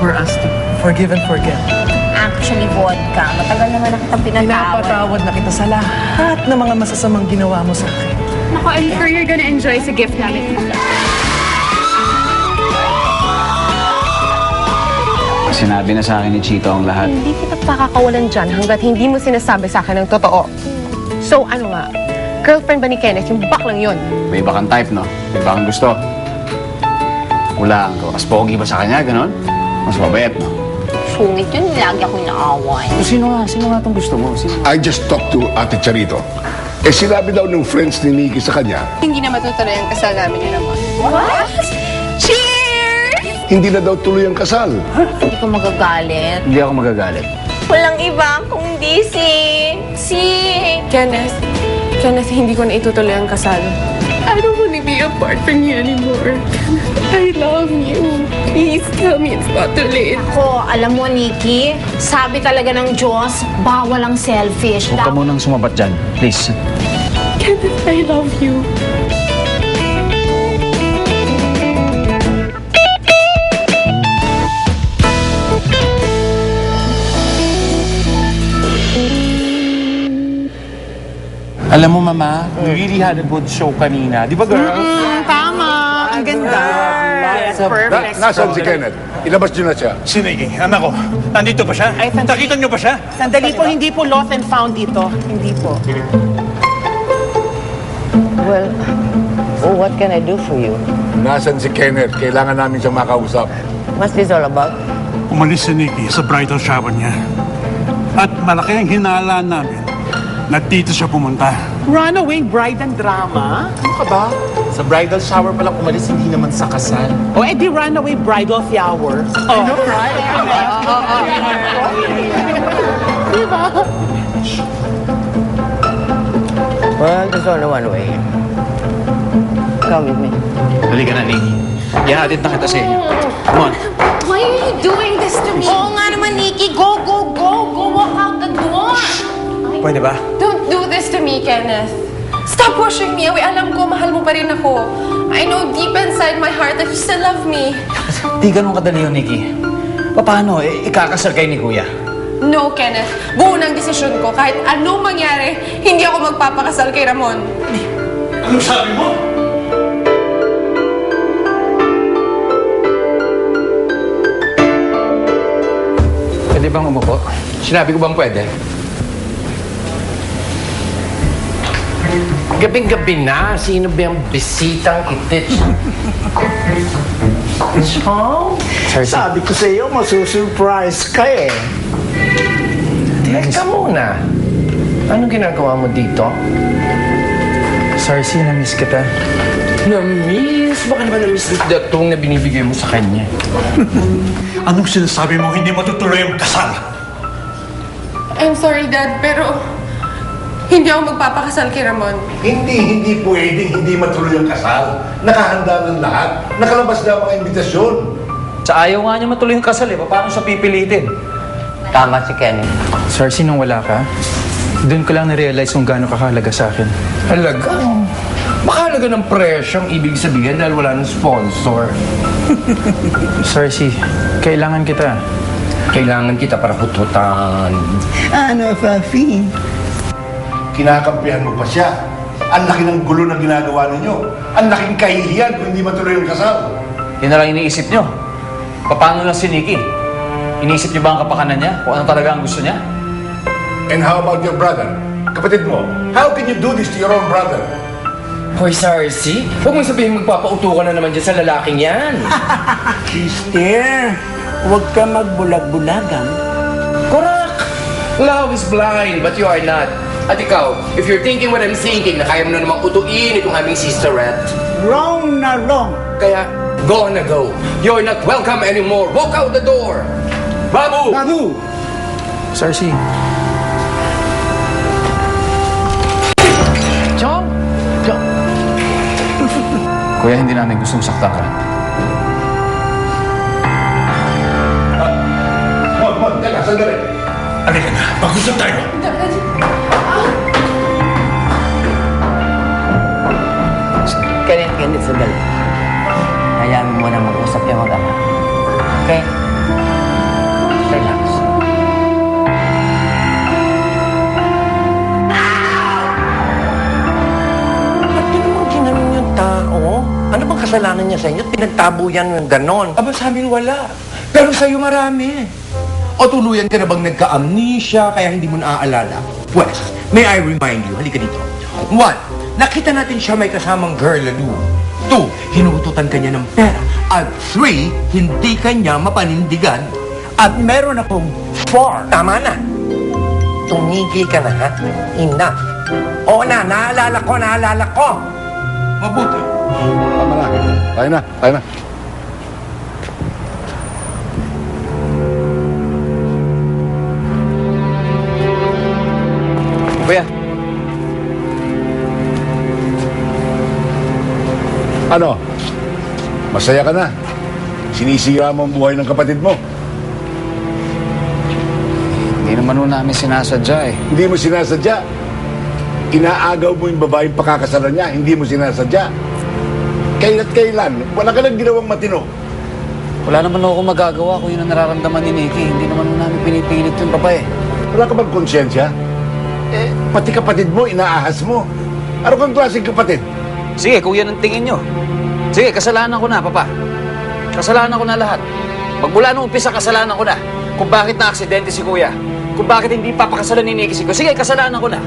for us to forgive and forget. Actually, vodka. Matagal naman na kitang pinatawad. Pinapatawad na kita sa lahat ng mga masasamang ginawa mo sa akin. Ako, I'm sure you're gonna enjoy sa gift namin. Sinabi na sa akin ni Chito ang lahat. Hindi kita pakakawalan dyan hanggat hindi mo sinasabi sa akin ng totoo. So ano nga, girlfriend ba ni Kenneth yung baklang yun? May iba kang type, no? May iba kang gusto. Hulaan ko. Mas pogi ba sa kanya, ganon? Mas mabait, no? Sungit yun, lagi ako inaaway. Sino nga itong gusto mo? Sino? I just talked to Ate Charito. Eh sinabi daw ng friends ni Nikki sa kanya, Hindi na matutuloy ang kasal namin ni Ramon. What? Cheers! hindi na daw tuloy ang kasal. Hindi ko magagalit. Hindi ako magagalit. Walang iba kundi si... Kenneth, hindi ko na itutuloy ang kasal. I don't want to be apart from you anymore. I love you. Please tell me it's not too late. Ako, alam mo, Nikki, sabi talaga ng Diyos, bawal ang selfish. Huwag ka munang sumabat dyan. Please. Kenneth, I love you. Alam mo, Mama, we really had a good show kanina. Di ba, girl? Tama! Ang ganda! Yes, perfect. Nasaan si Kenneth? Ilabas niyo na siya. Si Nikki, anak ko. Nandito ba siya? Ay, sandali. Nakita niyo ba siya? Sandali po, hindi po lost and found dito. Hindi po. Well, what can I do for you? Nasaan si Kenneth? Kailangan namin siyang makausap. What's this all about? Umalis si Nikki sa bridal shower niya. At malaki ang hinala namin na dito siya pumunta. Runaway bride and drama? Ano ka ba? Sa bridal shower palang umalis, hindi naman sa kasal. O, edi runaway bridal shower. Oh. I know, right? Diba? Well, there's only one way. Come with me. Halika na, Nikki. Ihahatid na kita sa inyo. Come on. Why are you doing this to me? Oo nga naman, Nikki. Go, go, go. Go walk out the door. Pwede ba? Don't do this to me, Kenneth. Stop pushing me away. Alam ko, mahal mo pa rin ako. I know deep inside my heart that you still love me. Di ganun kadali yun, Nikki. Paano? Ikakasal kayo ni Kuya. No, Kenneth. Buo ng desisyon ko. Kahit anong mangyari, hindi ako magpapakasal kay Ramon. Anong sabi mo? Pwede bang umupo? Sinabi ko bang pwede? Gabing-gabi na. Sino ba yung bisitang itit? Chong? Sabi ko sa iyo, masusurprise ka eh. Teka muna. Anong ginagawa mo dito? Sarsi, na-miss kita. Na-miss? Baka naman na-miss yung datong na binibigay mo sa kanya. Anong sinasabi mo hindi matutuloy ang kasal? I'm sorry, Dad, pero hindi ako magpapakasal kay Ramon. Hindi pwedeng hindi matuloy ang kasal. Nakahanda ng lahat. Nakalabas na ang mga imbitasyon. Sa ayaw nga niya matuloy yung kasal, Paano siya pipilitin? Tama si Kenneth. Sarsi, nung wala ka, doon ko lang na-realize kung gaano kakahalaga sa akin. Halaga? Makahalaga ng presyong ibig sabihin dahil wala ng sponsor. Sarsi, kailangan kita. Kailangan kita para hututan. Ano, Fafi? Kinakampihan mo pa siya. Ang laki ng gulo na ginagawa ninyo. Ang laking kahihiyan kung hindi matuloy ang kasal. Yan na lang iniisip niyo. Paano lang si Nikki? Iniisip niyo ba ang kapakanan niya? Kung ano talaga ang gusto niya? And how about your brother? Kapatid mo, how can you do this to your own brother? Hoy, Sarsi, huwag mong sabihin magpapauto ka na naman dyan sa lalaking yan. Sister, huwag ka magbulag-bulagan. Correct! Love is blind, but you are not. At ikaw, if you're thinking what I'm thinking, na kaya mo na namang utuin itong aming sisterette, Wrong na wrong. kaya go na go. You're not welcome anymore. Walk out the door. Babu! Babu! Sarsi, Chong? Kuya, hindi namin gustong saktan ka. Mon, teka, sandali. Halika na, pag-usap tayo. Kenneth, sandali. Hayaan mo na mag-usap yung mag-ama. Okay? kasalanan niya sa inyo? Pinagtabo yan ng ganon. Aba, sa amin wala. Pero sa'yo marami. O tuluyan ka na bang nagka-amnesia kaya hindi mo naaalala? Pwes, may I remind you, halika dito. 1, nakita natin siya may kasamang girl na doon. 2, hinututan ka niya ng pera. At 3, hindi ka niya mapanindigan. At meron akong 4. Tama na. Tumigil ka na, ha? Enough. Oo na, naalala ko. Mabuti. Tama na. Tayo na. Kuya, Ano? Masaya ka na? Sinisira mo ang buhay ng kapatid mo? hindi naman ho namin sinasadya eh. Hindi mo sinasadya. Inaagaw mo yung babaeng pakakasalan niya, hindi mo sinasadya. Kailan at kailan, wala ka nang ginawang matino. Wala naman ako magagawa kung yun ang nararamdaman ni Nikki. Hindi naman ho namin pinipilit yung babae. Wala ka bang konsensya? Pati kapatid mo, inaahas mo. Ano kang klaseng kapatid? Sige, kung yan ang tingin nyo. Sige, kasalanan ko na, Papa. Kasalanan ko na lahat. Magmula nung umpisa, kasalanan ko na. Kung bakit na-aksidente si Kuya. Kung bakit hindi papakasalan ni Nikki si Kuya. Sige, kasalanan ko na.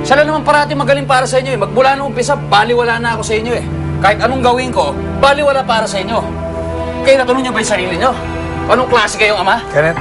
Siya lang naman parati magaling para sa inyo eh. Magmula nung umpisa, baliwala na ako sa inyo eh. Kahit anong gawin ko, baliwala para sa inyo. Kayo natanong niyo ba yung sarili niyo? Anong klase kayong ama? Kenneth,